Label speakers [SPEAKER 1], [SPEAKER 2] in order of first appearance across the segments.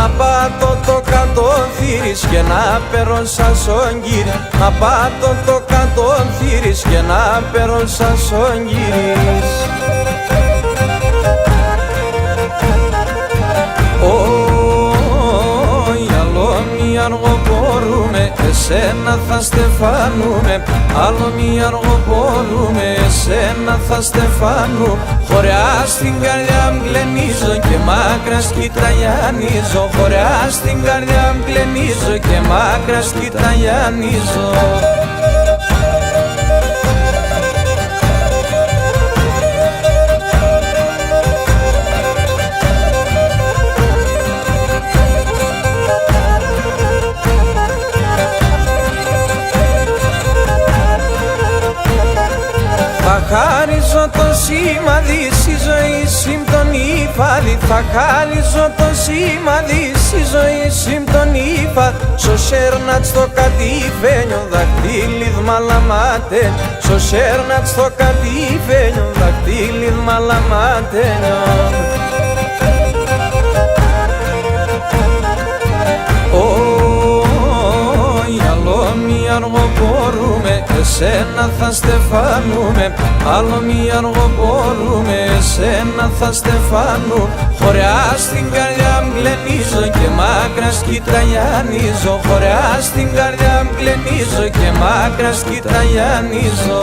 [SPEAKER 1] να πάτω το κατόθυρις και να περώ σαν σόγγυρι, να πάτω το κατόθυρις και να περώ σαν σόγγυρις. Άλλο μη αργοπορούμε, εσένα θα στεφάνουμε. Άλλο μη αργοπορούμε, εσένα θα στεφάνου. Χωριά στην καρδιά μ' γλενίζω και μάκρας κοιταγιανίζω. Χωριά στην καρδιά μ' γλενίζω και μάκρας κοιταγιανίζω. Θα χάριζω το σημαδί στη ζωή συμπτωνή φάδι. Θα χάριζω το σημαδί στη ζωή συμπτωνή φάδι. Στο σέρνατ στο κατηφένιο δακτύλι μαλαμάτεν. Στο σέρνατ στο κατηφένιο δακτύλι μαλαμάτεν. Άλλο μη αργοπορούμε, εσένα θα στεφάνουμε. Άλλο μη αργοπορούμε, εσένα θα στεφάνου. Χωριά στην καρδιά μ' γλενίζω και μάκρας κοιταγιανίζω. Χωριά στην καρδιά μ' γλενίζω και μάκρας κοιταγιανίζω.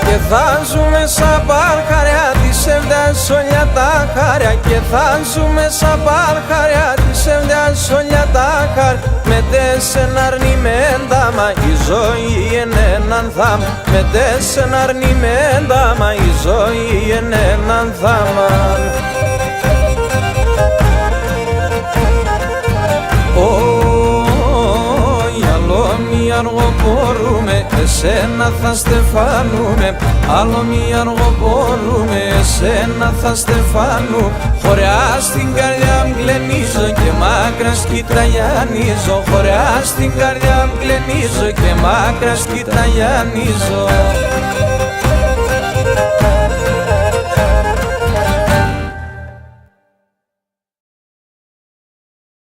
[SPEAKER 1] Και θα ζούμε σαν παρχαριά της εύδειας όλια τα χάρια. Και θα ζούμε σαν παρχαριά της εύδειας όλια τα χάρια. Με τέσσερα αρνημέντα μα η ζωή είναι έναν θάμα. Με τέσσερα αρνημέντα μα η ζωή είναι έναν θάμα. Άλλο μη αργοπορούμε, εσένα θα στεφάνουμε. Άλλο μη αργοπορούμε, εσένα θα στεφάνου. Χωριά στην καρδιά μ' γλενίζω και μάκρας κοιταγιανίζω. Χωριά στην καρδιά μ' γλενίζω και μάκρας κοιταγιανίζω.